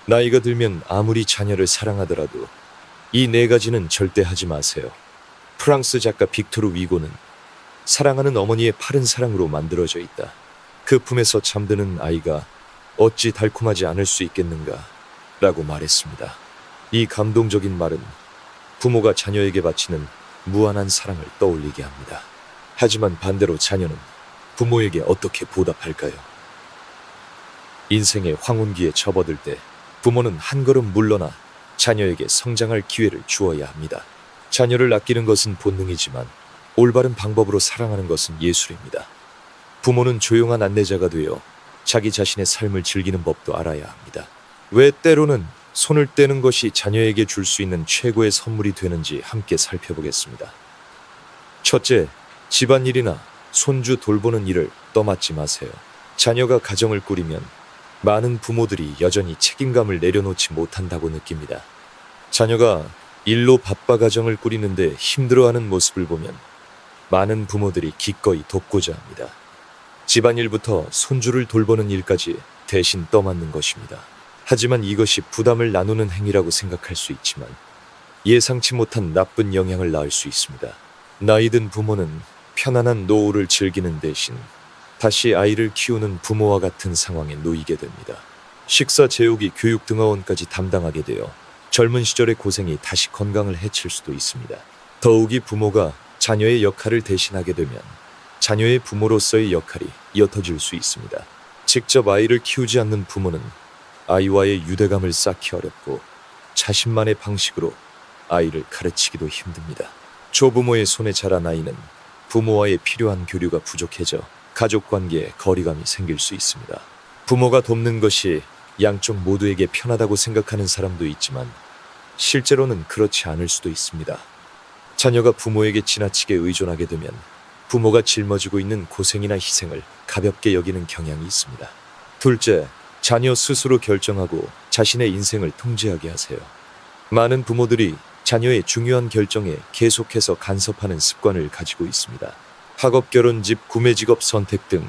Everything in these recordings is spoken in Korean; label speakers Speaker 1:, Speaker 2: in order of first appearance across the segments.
Speaker 1: 나이가 들면 아무리 자녀를 사랑하더라도 이 네 가지는 절대 하지 마세요. 프랑스 작가 빅토르 위고는 사랑하는 어머니의 파른 사랑으로 만들어져 있다. 그 품에서 잠드는 아이가 어찌 달콤하지 않을 수 있겠는가 라고 말했습니다. 이 감동적인 말은 부모가 자녀에게 바치는 무한한 사랑을 떠올리게 합니다. 하지만 반대로 자녀는 부모에게 어떻게 보답할까요? 인생의 황혼기에 접어들 때 부모는 한 걸음 물러나 자녀에게 성장할 기회를 주어야 합니다. 자녀를 아끼는 것은 본능이지만 올바른 방법으로 사랑하는 것은 예술입니다. 부모는 조용한 안내자가 되어 자기 자신의 삶을 즐기는 법도 알아야 합니다. 왜 때로는 손을 떼는 것이 자녀에게 줄 수 있는 최고의 선물이 되는지 함께 살펴보겠습니다. 첫째, 집안일이나 손주 돌보는 일을 떠맡지 마세요. 자녀가 가정을 꾸리면 많은 부모들이 여전히 책임감을 내려놓지 못한다고 느낍니다. 자녀가 일로 바빠 가정을 꾸리는데 힘들어하는 모습을 보면 많은 부모들이 기꺼이 돕고자 합니다. 집안일부터 손주를 돌보는 일까지 대신 떠맡는 것입니다. 하지만 이것이 부담을 나누는 행위라고 생각할 수 있지만 예상치 못한 나쁜 영향을 낳을 수 있습니다. 나이든 부모는 편안한 노후를 즐기는 대신 다시 아이를 키우는 부모와 같은 상황에 놓이게 됩니다. 식사 재우기, 교육 등하원까지 담당하게 되어 젊은 시절의 고생이 다시 건강을 해칠 수도 있습니다. 더욱이 부모가 자녀의 역할을 대신하게 되면 자녀의 부모로서의 역할이 옅어질 수 있습니다. 직접 아이를 키우지 않는 부모는 아이와의 유대감을 쌓기 어렵고 자신만의 방식으로 아이를 가르치기도 힘듭니다. 조부모의 손에 자란 아이는 부모와의 필요한 교류가 부족해져 가족관계에 거리감이 생길 수 있습니다. 부모가 돕는 것이 양쪽 모두에게 편하다고 생각하는 사람도 있지만 실제로는 그렇지 않을 수도 있습니다. 자녀가 부모에게 지나치게 의존하게 되면 부모가 짊어지고 있는 고생이나 희생을 가볍게 여기는 경향이 있습니다. 둘째, 자녀 스스로 결정하고 자신의 인생을 통제하게 하세요. 많은 부모들이 자녀의 중요한 결정에 계속해서 간섭하는 습관을 가지고 있습니다. 학업, 결혼, 집, 구매, 직업 선택 등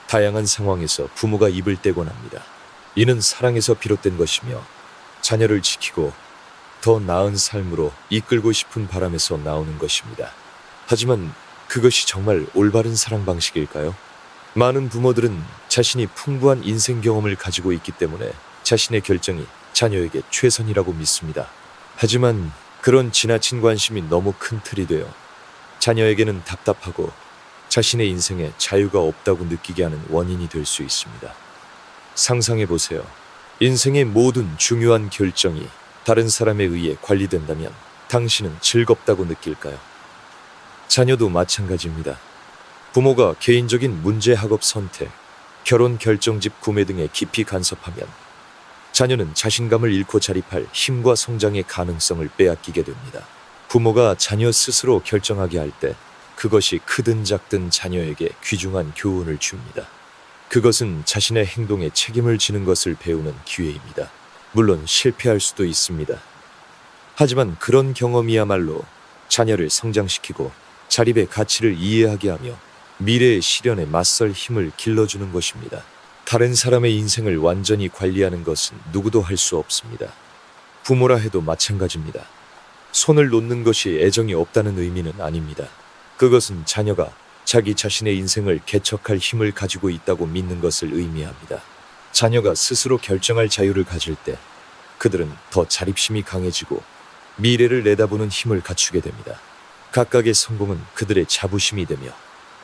Speaker 1: 다양한 상황에서 부모가 입을 떼곤 합니다. 이는 사랑에서 비롯된 것이며 자녀를 지키고 더 나은 삶으로 이끌고 싶은 바람에서 나오는 것입니다. 하지만 그것이 정말 올바른 사랑 방식일까요? 많은 부모들은 자신이 풍부한 인생 경험을 가지고 있기 때문에 자신의 결정이 자녀에게 최선이라고 믿습니다. 하지만 그런 지나친 관심이 너무 큰 틀이 되어 자녀에게는 답답하고 자신의 인생에 자유가 없다고 느끼게 하는 원인이 될 수 있습니다. 상상해 보세요. 인생의 모든 중요한 결정이 다른 사람에 의해 관리된다면 당신은 즐겁다고 느낄까요? 자녀도 마찬가지입니다. 부모가 개인적인 문제, 학업 선택, 결혼 결정, 집 구매 등에 깊이 간섭하면 자녀는 자신감을 잃고 자립할 힘과 성장의 가능성을 빼앗기게 됩니다. 부모가 자녀 스스로 결정하게 할 때 그것이 크든 작든 자녀에게 귀중한 교훈을 줍니다. 그것은 자신의 행동에 책임을 지는 것을 배우는 기회입니다. 물론 실패할 수도 있습니다. 하지만 그런 경험이야말로 자녀를 성장시키고 자립의 가치를 이해하게 하며 미래의 시련에 맞설 힘을 길러주는 것입니다. 다른 사람의 인생을 완전히 관리하는 것은 누구도 할 수 없습니다. 부모라 해도 마찬가지입니다. 손을 놓는 것이 애정이 없다는 의미는 아닙니다. 그것은 자녀가 자기 자신의 인생을 개척할 힘을 가지고 있다고 믿는 것을 의미합니다. 자녀가 스스로 결정할 자유를 가질 때 그들은 더 자립심이 강해지고 미래를 내다보는 힘을 갖추게 됩니다. 각각의 성공은 그들의 자부심이 되며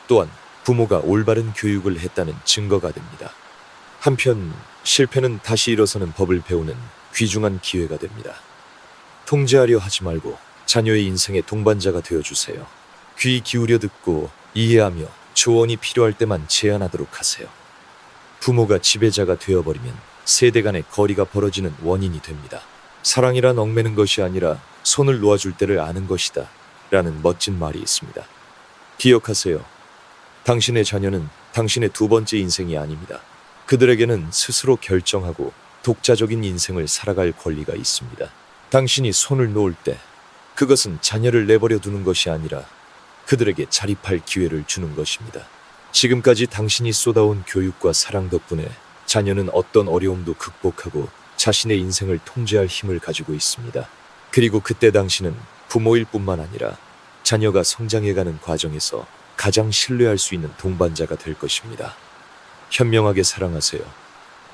Speaker 1: 또한 부모가 올바른 교육을 했다는 증거가 됩니다. 한편 실패는 다시 일어서는 법을 배우는 귀중한 기회가 됩니다. 통제하려 하지 말고 자녀의 인생의 동반자가 되어주세요. 귀 기울여 듣고 이해하며 조언이 필요할 때만 제안하도록 하세요. 부모가 지배자가 되어버리면 세대 간의 거리가 벌어지는 원인이 됩니다. 사랑이란 얽매는 것이 아니라 손을 놓아줄 때를 아는 것이다 라는 멋진 말이 있습니다. 기억하세요. 당신의 자녀는 당신의 두 번째 인생이 아닙니다. 그들에게는 스스로 결정하고 독자적인 인생을 살아갈 권리가 있습니다. 당신이 손을 놓을 때 그것은 자녀를 내버려 두는 것이 아니라 그들에게 자립할 기회를 주는 것입니다. 지금까지 당신이 쏟아온 교육과 사랑 덕분에 자녀는 어떤 어려움도 극복하고 자신의 인생을 통제할 힘을 가지고 있습니다. 그리고 그때 당신은 부모일 뿐만 아니라 자녀가 성장해가는 과정에서 가장 신뢰할 수 있는 동반자가 될 것입니다. 현명하게 사랑하세요.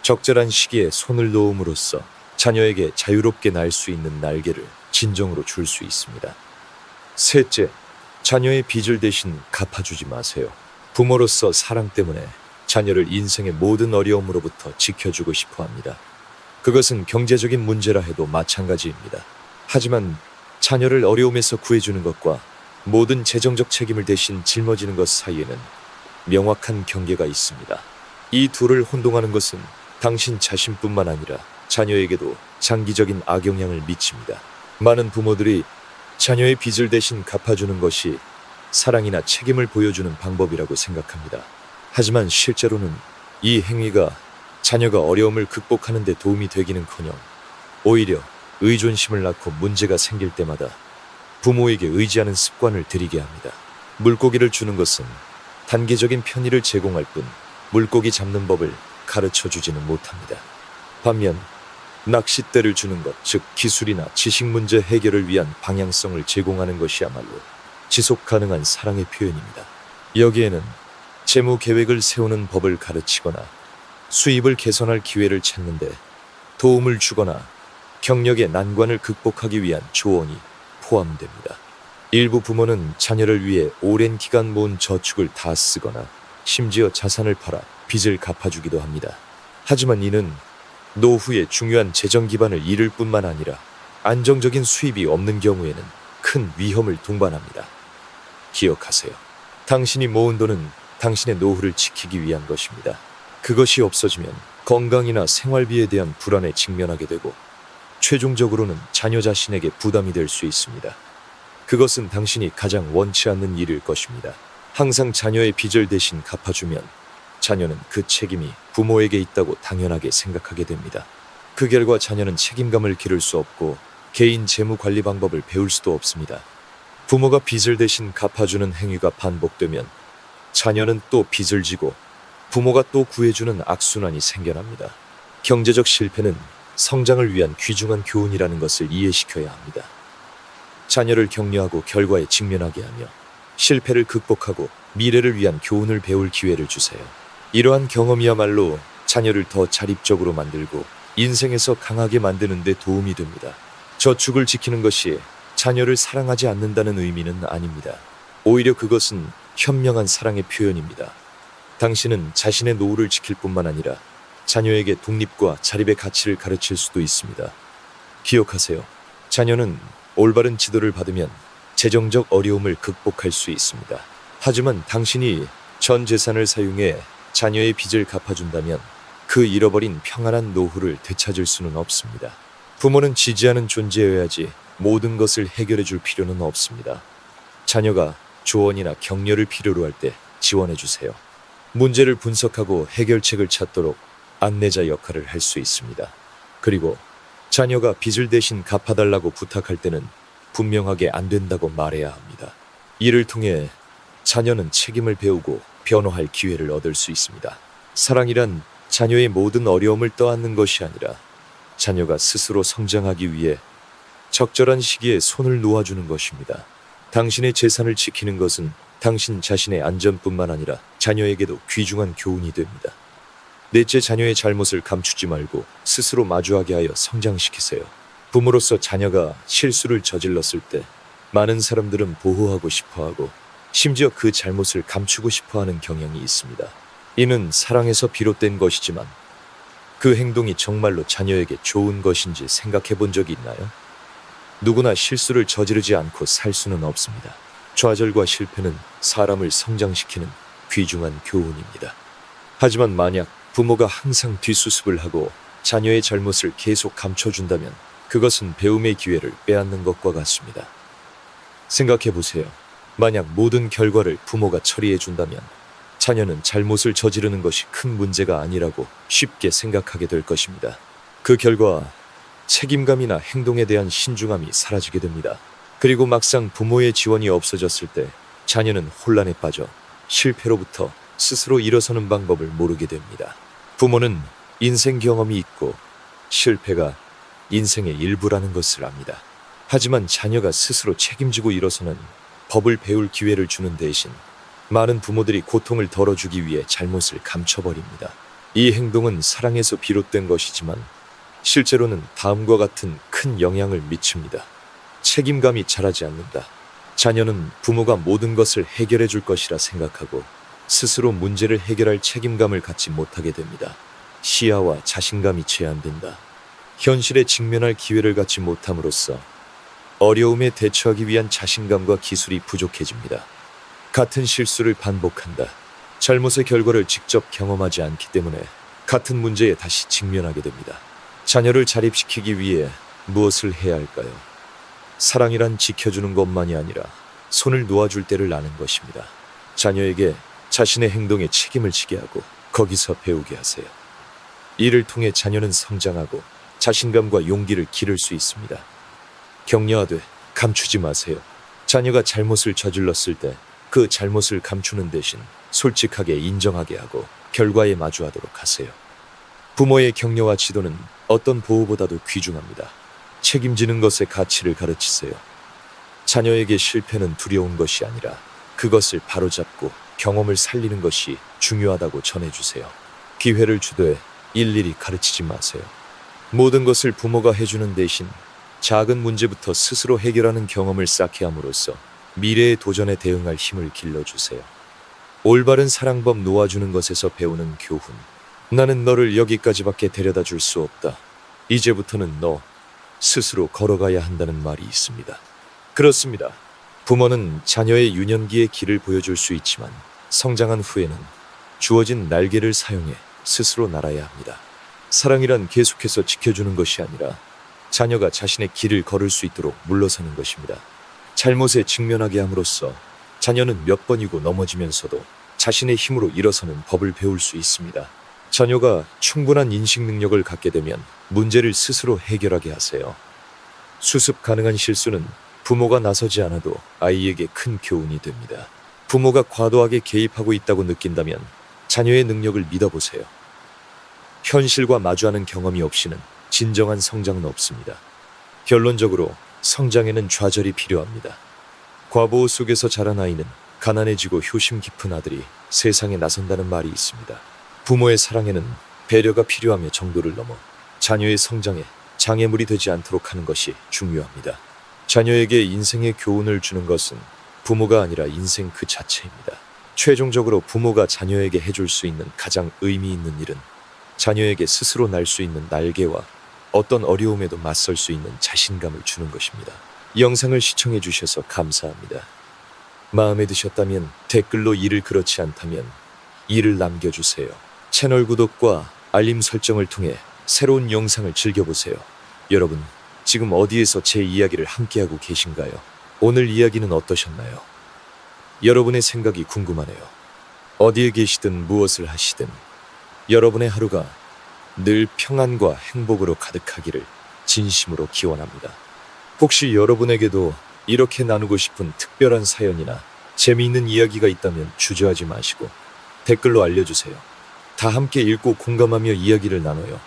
Speaker 1: 적절한 시기에 손을 놓음으로써 자녀에게 자유롭게 날 수 있는 날개를 진정으로 줄 수 있습니다. 셋째, 자녀의 빚을 대신 갚아주지 마세요. 부모로서 사랑 때문에 자녀를 인생의 모든 어려움으로부터 지켜주고 싶어 합니다. 그것은 경제적인 문제라 해도 마찬가지입니다. 하지만 자녀를 어려움에서 구해주는 것과 모든 재정적 책임을 대신 짊어지는 것 사이에는 명확한 경계가 있습니다. 이 둘을 혼동하는 것은 당신 자신뿐만 아니라 자녀에게도 장기적인 악영향을 미칩니다. 많은 부모들이 자녀의 빚을 대신 갚아주는 것이 사랑이나 책임을 보여주는 방법이라고 생각합니다. 하지만 실제로는 이 행위가 자녀가 어려움을 극복하는 데 도움이 되기는커녕 오히려 의존심을 낳고 문제가 생길 때마다 부모에게 의지하는 습관을 들이게 합니다. 물고기를 주는 것은 단기적인 편의를 제공할 뿐 물고기 잡는 법을 가르쳐주지는 못합니다. 반면 낚싯대를 주는 것, 즉 기술이나 지식 문제 해결을 위한 방향성을 제공하는 것이야말로 지속 가능한 사랑의 표현입니다. 여기에는 재무 계획을 세우는 법을 가르치거나 수입을 개선할 기회를 찾는데 도움을 주거나 경력의 난관을 극복하기 위한 조언이 포함됩니다. 일부 부모는 자녀를 위해 오랜 기간 모은 저축을 다 쓰거나 심지어 자산을 팔아 빚을 갚아주기도 합니다. 하지만 이는 노후에 중요한 재정 기반을 잃을 뿐만 아니라 안정적인 수입이 없는 경우에는 큰 위험을 동반합니다. 기억하세요. 당신이 모은 돈은 당신의 노후를 지키기 위한 것입니다. 그것이 없어지면 건강이나 생활비에 대한 불안에 직면하게 되고 최종적으로는 자녀 자신에게 부담이 될 수 있습니다. 그것은 당신이 가장 원치 않는 일일 것입니다. 항상 자녀의 빚을 대신 갚아주면 자녀는 그 책임이 부모에게 있다고 당연하게 생각하게 됩니다. 그 결과 자녀는 책임감을 기를 수 없고 개인 재무 관리 방법을 배울 수도 없습니다. 부모가 빚을 대신 갚아주는 행위가 반복되면 자녀는 또 빚을 지고 부모가 또 구해주는 악순환이 생겨납니다. 경제적 실패는 성장을 위한 귀중한 교훈이라는 것을 이해시켜야 합니다. 자녀를 격려하고 결과에 직면하게 하며 실패를 극복하고 미래를 위한 교훈을 배울 기회를 주세요. 이러한 경험이야말로 자녀를 더 자립적으로 만들고 인생에서 강하게 만드는 데 도움이 됩니다. 저축을 지키는 것이 자녀를 사랑하지 않는다는 의미는 아닙니다. 오히려 그것은 현명한 사랑의 표현입니다. 당신은 자신의 노후를 지킬 뿐만 아니라 자녀에게 독립과 자립의 가치를 가르칠 수도 있습니다. 기억하세요. 자녀는 올바른 지도를 받으면 재정적 어려움을 극복할 수 있습니다. 하지만 당신이 전 재산을 사용해 자녀의 빚을 갚아준다면 그 잃어버린 평안한 노후를 되찾을 수는 없습니다. 부모는 지지하는 존재여야지 모든 것을 해결해 줄 필요는 없습니다. 자녀가 조언이나 격려를 필요로 할 때 지원해 주세요. 문제를 분석하고 해결책을 찾도록 안내자 역할을 할 수 있습니다. 그리고 자녀가 빚을 대신 갚아달라고 부탁할 때는 분명하게 안 된다고 말해야 합니다. 이를 통해 자녀는 책임을 배우고 변화할 기회를 얻을 수 있습니다. 사랑이란 자녀의 모든 어려움을 떠안는 것이 아니라 자녀가 스스로 성장하기 위해 적절한 시기에 손을 놓아주는 것입니다. 당신의 재산을 지키는 것은 당신 자신의 안전뿐만 아니라 자녀에게도 귀중한 교훈이 됩니다. 넷째, 자녀의 잘못을 감추지 말고 스스로 마주하게 하여 성장시키세요. 부모로서 자녀가 실수를 저질렀을 때 많은 사람들은 보호하고 싶어하고 심지어 그 잘못을 감추고 싶어하는 경향이 있습니다. 이는 사랑에서 비롯된 것이지만 그 행동이 정말로 자녀에게 좋은 것인지 생각해 본 적이 있나요? 누구나 실수를 저지르지 않고 살 수는 없습니다. 좌절과 실패는 사람을 성장시키는 귀중한 교훈입니다. 하지만 만약 부모가 항상 뒷수습을 하고 자녀의 잘못을 계속 감춰준다면 그것은 배움의 기회를 빼앗는 것과 같습니다. 생각해 보세요. 만약 모든 결과를 부모가 처리해 준다면 자녀는 잘못을 저지르는 것이 큰 문제가 아니라고 쉽게 생각하게 될 것입니다. 그 결과 책임감이나 행동에 대한 신중함이 사라지게 됩니다. 그리고 막상 부모의 지원이 없어졌을 때 자녀는 혼란에 빠져 실패로부터 스스로 일어서는 방법을 모르게 됩니다. 부모는 인생 경험이 있고 실패가 인생의 일부라는 것을 압니다. 하지만 자녀가 스스로 책임지고 일어서는 법을 배울 기회를 주는 대신 많은 부모들이 고통을 덜어주기 위해 잘못을 감춰버립니다. 이 행동은 사랑에서 비롯된 것이지만 실제로는 다음과 같은 큰 영향을 미칩니다. 책임감이 자라지 않는다. 자녀는 부모가 모든 것을 해결해 줄 것이라 생각하고 스스로 문제를 해결할 책임감을 갖지 못하게 됩니다. 시야와 자신감이 제한된다. 현실에 직면할 기회를 갖지 못함으로써 어려움에 대처하기 위한 자신감과 기술이 부족해집니다. 같은 실수를 반복한다. 잘못의 결과를 직접 경험하지 않기 때문에 같은 문제에 다시 직면하게 됩니다. 자녀를 자립시키기 위해 무엇을 해야 할까요? 사랑이란 지켜주는 것만이 아니라 손을 놓아줄 때를 아는 것입니다. 자녀에게 자신의 행동에 책임을 지게 하고 거기서 배우게 하세요. 이를 통해 자녀는 성장하고 자신감과 용기를 기를 수 있습니다. 격려하되 감추지 마세요. 자녀가 잘못을 저질렀을 때 그 잘못을 감추는 대신 솔직하게 인정하게 하고 결과에 마주하도록 하세요. 부모의 격려와 지도는 어떤 보호보다도 귀중합니다. 책임지는 것의 가치를 가르치세요. 자녀에게 실패는 두려운 것이 아니라 그것을 바로잡고 경험을 살리는 것이 중요하다고 전해주세요. 기회를 주되 일일이 가르치지 마세요. 모든 것을 부모가 해주는 대신 작은 문제부터 스스로 해결하는 경험을 쌓게 함으로써 미래의 도전에 대응할 힘을 길러주세요. 올바른 사랑법 놓아주는 것에서 배우는 교훈. 나는 너를 여기까지밖에 데려다 줄 수 없다. 이제부터는 너 스스로 걸어가야 한다는 말이 있습니다. 그렇습니다. 부모는 자녀의 유년기의 길을 보여줄 수 있지만 성장한 후에는 주어진 날개를 사용해 스스로 날아야 합니다. 사랑이란 계속해서 지켜주는 것이 아니라 자녀가 자신의 길을 걸을 수 있도록 물러서는 것입니다. 잘못에 직면하게 함으로써 자녀는 몇 번이고 넘어지면서도 자신의 힘으로 일어서는 법을 배울 수 있습니다. 자녀가 충분한 인식 능력을 갖게 되면 문제를 스스로 해결하게 하세요. 수습 가능한 실수는 부모가 나서지 않아도 아이에게 큰 교훈이 됩니다. 부모가 과도하게 개입하고 있다고 느낀다면 자녀의 능력을 믿어보세요. 현실과 마주하는 경험이 없이는 진정한 성장은 없습니다. 결론적으로 성장에는 좌절이 필요합니다. 과보호 속에서 자란 아이는 가난해지고 효심 깊은 아들이 세상에 나선다는 말이 있습니다. 부모의 사랑에는 배려가 필요하며 정도를 넘어 자녀의 성장에 장애물이 되지 않도록 하는 것이 중요합니다. 자녀에게 인생의 교훈을 주는 것은 부모가 아니라 인생 그 자체입니다. 최종적으로 부모가 자녀에게 해줄 수 있는 가장 의미 있는 일은 자녀에게 스스로 날 수 있는 날개와 어떤 어려움에도 맞설 수 있는 자신감을 주는 것입니다. 영상을 시청해 주셔서 감사합니다. 마음에 드셨다면 댓글로 이를 그렇지 않다면 이를 남겨주세요. 채널 구독과 알림 설정을 통해 새로운 영상을 즐겨보세요. 여러분, 지금 어디에서 제 이야기를 함께하고 계신가요? 오늘 이야기는 어떠셨나요? 여러분의 생각이 궁금하네요. 어디에 계시든 무엇을 하시든 여러분의 하루가 늘 평안과 행복으로 가득하기를 진심으로 기원합니다. 혹시 여러분에게도 이렇게 나누고 싶은 특별한 사연이나 재미있는 이야기가 있다면 주저하지 마시고 댓글로 알려주세요. 다 함께 읽고 공감하며 이야기를 나눠요.